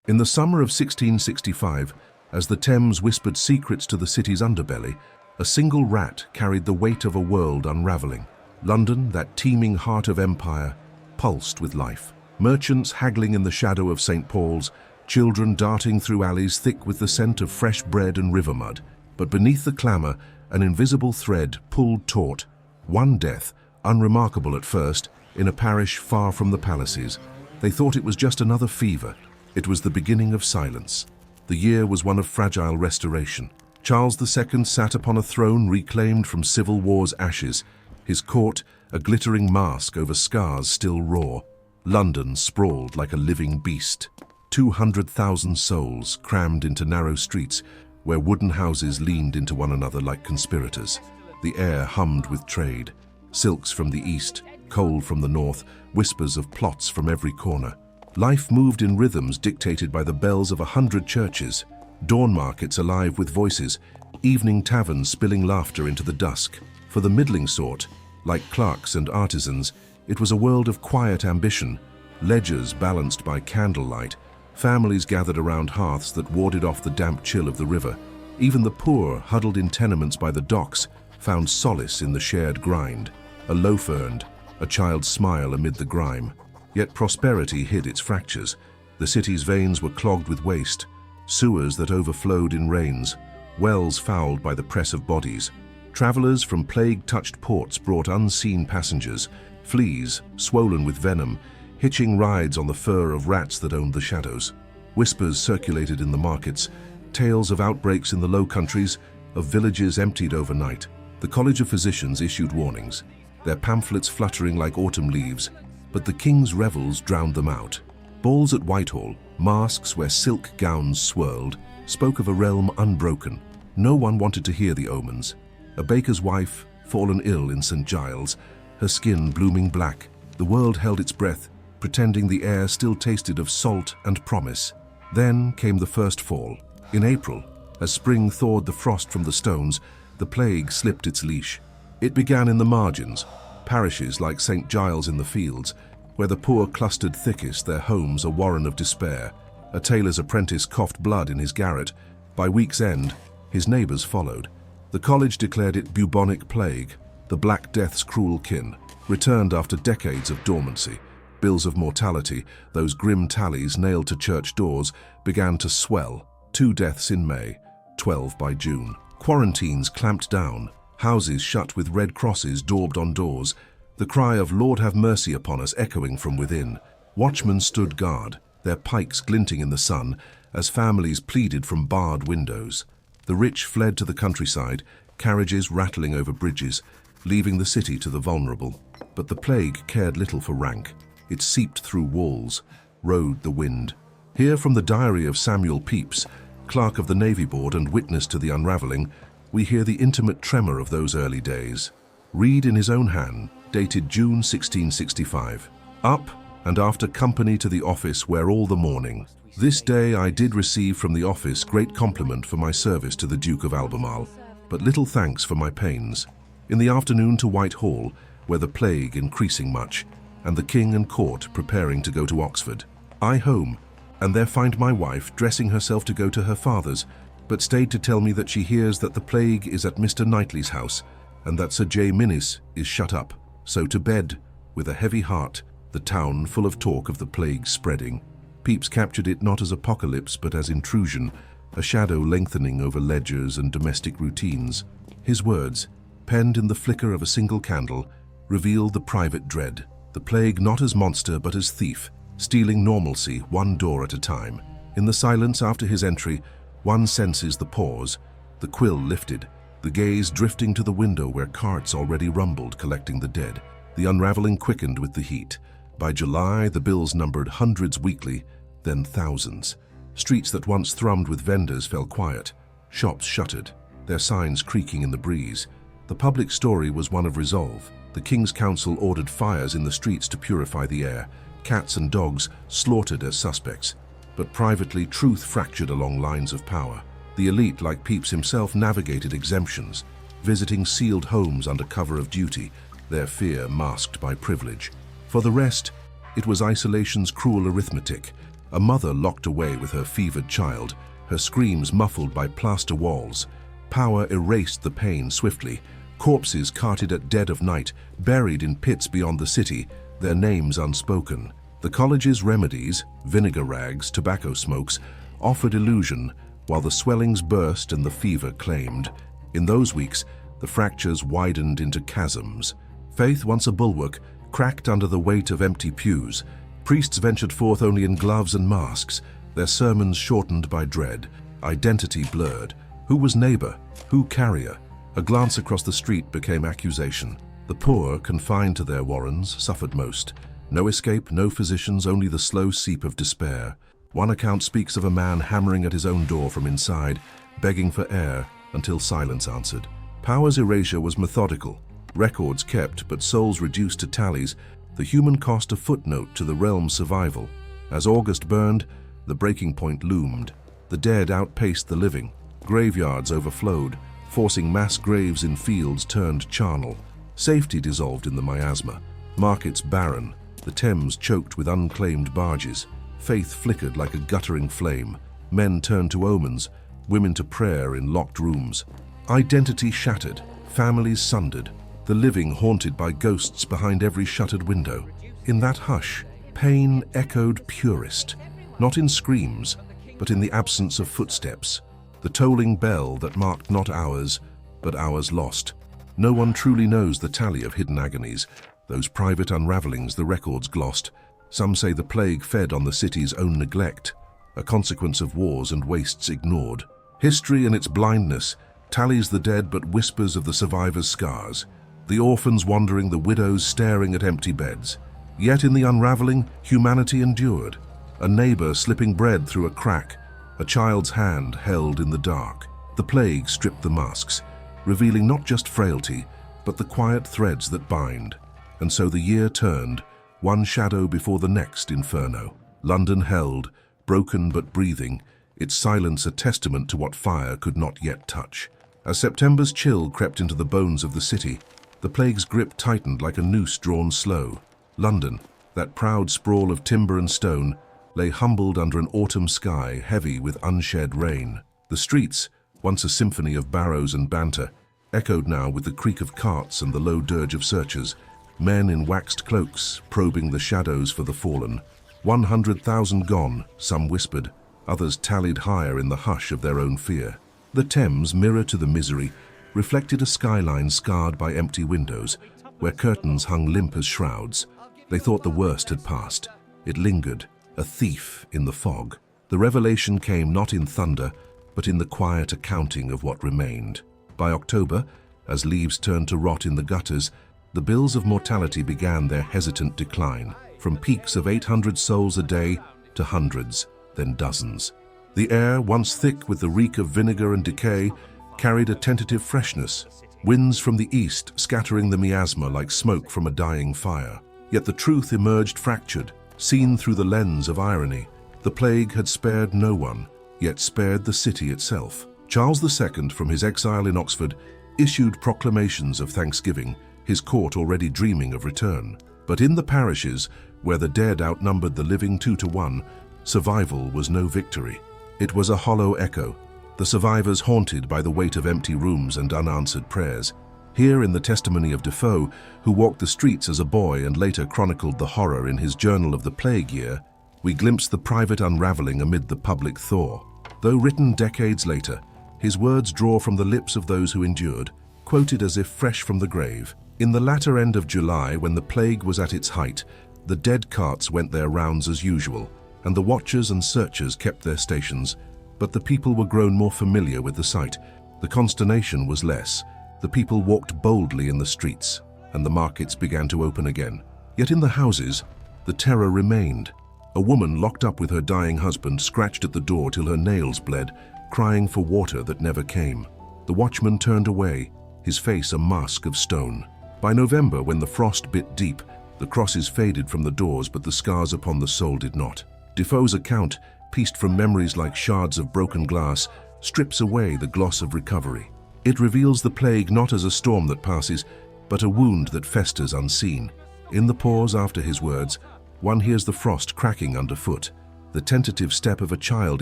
In the summer of 1665, as the Thames whispered secrets to the city's underbelly, a single rat carried the weight of a world unraveling. London, that teeming heart of empire, pulsed with life. Merchants haggling in the shadow of St. Paul's, children darting through alleys thick with the scent of fresh bread and river mud. But beneath the clamour, an invisible thread pulled taut. One death, unremarkable at first, in a parish far from the palaces. They thought it was just another fever. It was the beginning of silence. The year was one of fragile restoration. Charles II sat upon a throne reclaimed from civil war's ashes, his court a glittering mask over scars still raw. London sprawled like a living beast. 200,000 souls crammed into narrow streets where wooden houses leaned into one another like conspirators. The air hummed with trade. Silks from the east, coal from the north, whispers of plots from every corner. Life moved in rhythms dictated by the bells of 100 churches, dawn markets alive with voices, evening taverns spilling laughter into the dusk. For the middling sort, like clerks and artisans, it was a world of quiet ambition, ledgers balanced by candlelight, families gathered around hearths that warded off the damp chill of the river. Even the poor, huddled in tenements by the docks, found solace in the shared grind. A loaf earned, a child's smile amid the grime. Yet prosperity hid its fractures. The city's veins were clogged with waste, sewers that overflowed in rains, wells fouled by the press of bodies. Travellers from plague-touched ports brought unseen passengers, fleas, swollen with venom, hitching rides on the fur of rats that owned the shadows. Whispers circulated in the markets, tales of outbreaks in the Low Countries, of villages emptied overnight. The College of Physicians issued warnings, their pamphlets fluttering like autumn leaves, but the king's revels drowned them out. Balls at Whitehall, masques where silk gowns swirled, spoke of a realm unbroken. No one wanted to hear the omens. A baker's wife, fallen ill in St. Giles, her skin blooming black. The world held its breath, pretending the air still tasted of salt and promise. Then came the first fall. In April, as spring thawed the frost from the stones, the plague slipped its leash. It began in the margins, parishes like St. Giles in the Fields, where the poor clustered thickest, their homes a warren of despair. A tailor's apprentice coughed blood in his garret. By week's end, his neighbours followed. The college declared it bubonic plague, the Black Death's cruel kin, returned after decades of dormancy. Bills of mortality, those grim tallies nailed to church doors, began to swell. 2 deaths in May, 12 by June. Quarantines clamped down, houses shut with red crosses daubed on doors, the cry of "Lord have mercy upon us" echoing from within. Watchmen stood guard, their pikes glinting in the sun, as families pleaded from barred windows. The rich fled to the countryside, carriages rattling over bridges, leaving the city to the vulnerable. But the plague cared little for rank. It seeped through walls, rode the wind. Here from the diary of Samuel Pepys, clerk of the Navy Board and witness to the unravelling, we hear the intimate tremor of those early days. Read in his own hand, dated June 1665. Up and after company to the office where all the morning. This day I did receive from the office great compliment for my service to the Duke of Albemarle, but little thanks for my pains. In the afternoon to Whitehall, where the plague increasing much, and the king and court preparing to go to Oxford. I home, and there find my wife dressing herself to go to her father's, but stayed to tell me that she hears that the plague is at Mr. Knightley's house, and that Sir J. Minnis is shut up. So to bed, with a heavy heart, the town full of talk of the plague spreading. Pepys captured it not as apocalypse but as intrusion, a shadow lengthening over ledgers and domestic routines. His words, penned in the flicker of a single candle, revealed the private dread. The plague not as monster but as thief, stealing normalcy one door at a time. In the silence after his entry, one senses the pause, the quill lifted, the gaze drifting to the window where carts already rumbled collecting the dead. The unraveling quickened with the heat. By July, the bills numbered hundreds weekly, then thousands. Streets that once thrummed with vendors fell quiet, shops shuttered, their signs creaking in the breeze. The public story was one of resolve. The King's Council ordered fires in the streets to purify the air, cats and dogs slaughtered as suspects. But privately, truth fractured along lines of power. The elite, like Pepys himself, navigated exemptions, visiting sealed homes under cover of duty, their fear masked by privilege. For the rest, it was isolation's cruel arithmetic, A mother locked away with her fevered child, her screams muffled by plaster walls. Power erased the pain swiftly. Corpses carted at dead of night, buried in pits beyond the city, their names unspoken. The college's remedies, vinegar rags, tobacco smokes, offered illusion, while the swellings burst and the fever claimed. In those weeks, the fractures widened into chasms. Faith, once a bulwark, cracked under the weight of empty pews. Priests ventured forth only in gloves and masks, their sermons shortened by dread, identity blurred. Who was neighbor? Who carrier? A glance across the street became accusation. The poor, confined to their warrens, suffered most. No escape, no physicians, only the slow seep of despair. One account speaks of a man hammering at his own door from inside, begging for air, until silence answered. Power's erasure was methodical. Records kept, but souls reduced to tallies, the human cost a footnote to the realm's survival. As August burned, the breaking point loomed. The dead outpaced the living. Graveyards overflowed, forcing mass graves in fields turned charnel. Safety dissolved in the miasma. Markets barren. The Thames choked with unclaimed barges. Faith flickered like a guttering flame. Men turned to omens, women to prayer in locked rooms. Identity shattered, families sundered, the living haunted by ghosts behind every shuttered window. In that hush, pain echoed purest, not in screams, but in the absence of footsteps, the tolling bell that marked not hours, but hours lost. No one truly knows the tally of hidden agonies, those private unravelings the records glossed. Some say the plague fed on the city's own neglect, a consequence of wars and wastes ignored. History in its blindness tallies the dead but whispers of the survivors' scars, the orphans wandering, the widows staring at empty beds. Yet in the unravelling, humanity endured, a neighbour slipping bread through a crack, a child's hand held in the dark. The plague stripped the masks, revealing not just frailty, but the quiet threads that bind. And so the year turned, one shadow before the next inferno. London held, broken but breathing, its silence a testament to what fire could not yet touch. As September's chill crept into the bones of the city, the plague's grip tightened like a noose drawn slow. London, that proud sprawl of timber and stone, lay humbled under an autumn sky heavy with unshed rain. The streets, once a symphony of barrows and banter, echoed now with the creak of carts and the low dirge of searchers, men in waxed cloaks probing the shadows for the fallen. 100,000 gone, some whispered, others tallied higher in the hush of their own fear. The Thames, mirror to the misery, reflected a skyline scarred by empty windows, where curtains hung limp as shrouds. They thought the worst had passed. It lingered, a thief in the fog. The revelation came not in thunder, but in the quiet accounting of what remained. By October, as leaves turned to rot in the gutters, the bills of mortality began their hesitant decline, from peaks of 800 souls a day to hundreds, then dozens. The air, once thick with the reek of vinegar and decay, carried a tentative freshness, winds from the east scattering the miasma like smoke from a dying fire. Yet the truth emerged fractured, seen through the lens of irony. The plague had spared no one, yet spared the city itself. Charles II, from his exile in Oxford, issued proclamations of thanksgiving, his court already dreaming of return. But in the parishes, where the dead outnumbered the living 2 to 1, survival was no victory. It was a hollow echo, the survivors haunted by the weight of empty rooms and unanswered prayers. Here in the testimony of Defoe, who walked the streets as a boy and later chronicled the horror in his Journal of the Plague Year, we glimpse the private unravelling amid the public thaw. Though written decades later, his words draw from the lips of those who endured, quoted as if fresh from the grave. In the latter end of July, when the plague was at its height, the dead carts went their rounds as usual, and the watchers and searchers kept their stations. But the people were grown more familiar with the sight. The consternation was less. The people walked boldly in the streets, and the markets began to open again. Yet in the houses, the terror remained. A woman locked up with her dying husband scratched at the door till her nails bled, crying for water that never came. The watchman turned away, his face a mask of stone. By November, when the frost bit deep, the crosses faded from the doors, but the scars upon the soul did not. Defoe's account, pieced from memories like shards of broken glass, strips away the gloss of recovery. It reveals the plague not as a storm that passes, but a wound that festers unseen. In the pause after his words, one hears the frost cracking underfoot, the tentative step of a child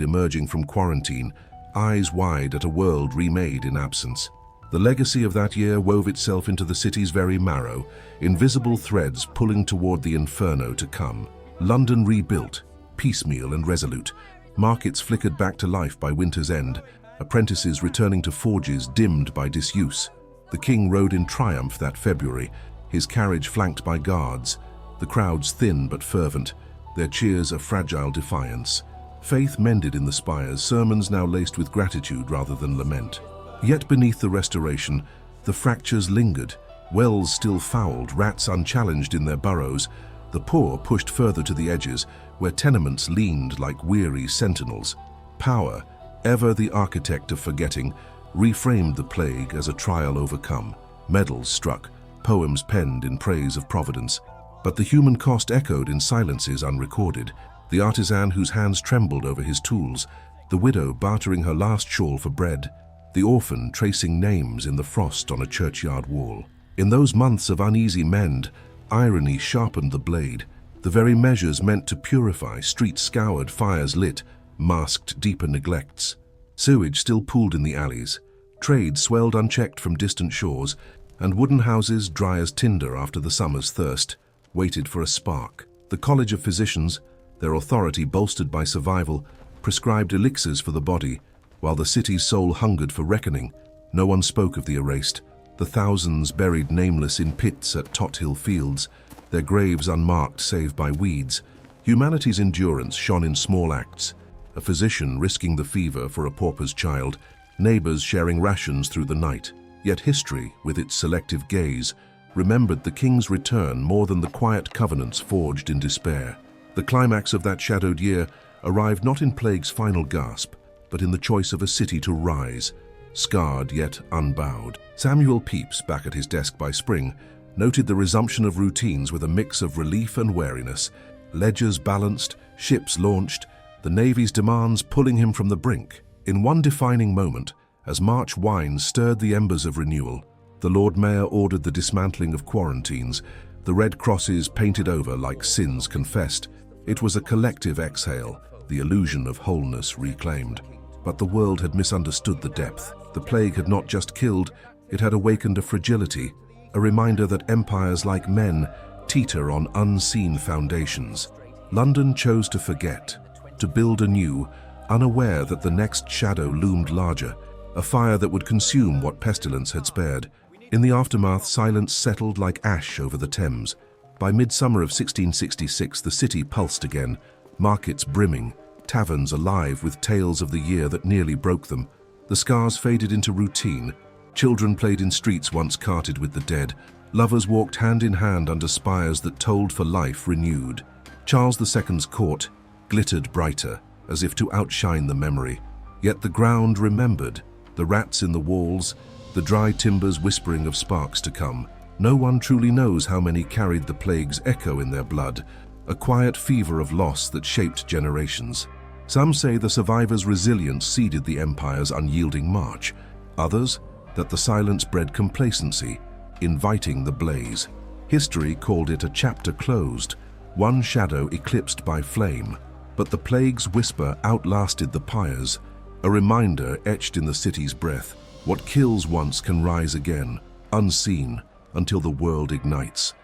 emerging from quarantine, eyes wide at a world remade in absence. The legacy of that year wove itself into the city's very marrow, invisible threads pulling toward the inferno to come. London rebuilt, piecemeal and resolute. Markets flickered back to life by winter's end, apprentices returning to forges dimmed by disuse. The king rode in triumph that February, his carriage flanked by guards, the crowds thin but fervent, their cheers a fragile defiance. Faith mended in the spires, sermons now laced with gratitude rather than lament. Yet beneath the restoration, the fractures lingered, wells still fouled, rats unchallenged in their burrows, the poor pushed further to the edges, where tenements leaned like weary sentinels. Power, ever the architect of forgetting, reframed the plague as a trial overcome. Medals struck, poems penned in praise of Providence. But the human cost echoed in silences unrecorded. The artisan whose hands trembled over his tools, the widow bartering her last shawl for bread, the orphan tracing names in the frost on a churchyard wall. In those months of uneasy mend, irony sharpened the blade. The very measures meant to purify, streets scoured, fires lit, masked deeper neglects. Sewage still pooled in the alleys. Trade swelled unchecked from distant shores, and wooden houses, dry as tinder after the summer's thirst, waited for a spark. The College of Physicians, their authority bolstered by survival, prescribed elixirs for the body, while the city's soul hungered for reckoning. No one spoke of the erased, the thousands buried nameless in pits at Tothill Fields, their graves unmarked save by weeds. Humanity's endurance shone in small acts, a physician risking the fever for a pauper's child, neighbors sharing rations through the night. Yet history, with its selective gaze, remembered the king's return more than the quiet covenants forged in despair. The climax of that shadowed year arrived not in plague's final gasp, but in the choice of a city to rise, scarred yet unbowed. Samuel Pepys, back at his desk by spring, noted the resumption of routines with a mix of relief and wariness. Ledgers balanced, ships launched, the Navy's demands pulling him from the brink. In one defining moment, as March wine stirred the embers of renewal, the Lord Mayor ordered the dismantling of quarantines, the red crosses painted over like sins confessed. It was a collective exhale, the illusion of wholeness reclaimed. But the world had misunderstood the depth. The plague had not just killed, it had awakened a fragility, a reminder that empires like men teeter on unseen foundations. London chose to forget, to build anew, unaware that the next shadow loomed larger, a fire that would consume what pestilence had spared. In the aftermath, silence settled like ash over the Thames. By midsummer of 1666, the city pulsed again, markets brimming, taverns alive with tales of the year that nearly broke them. The scars faded into routine. Children played in streets once carted with the dead. Lovers walked hand in hand under spires that told for life renewed. Charles II's court glittered brighter, as if to outshine the memory. Yet the ground remembered, the rats in the walls, the dry timbers whispering of sparks to come. No one truly knows how many carried the plague's echo in their blood, a quiet fever of loss that shaped generations. Some say the survivors' resilience seeded the empire's unyielding march. Others, that the silence bred complacency, inviting the blaze. History called it a chapter closed, one shadow eclipsed by flame. But the plague's whisper outlasted the pyres, a reminder etched in the city's breath. What kills once can rise again, unseen, until the world ignites.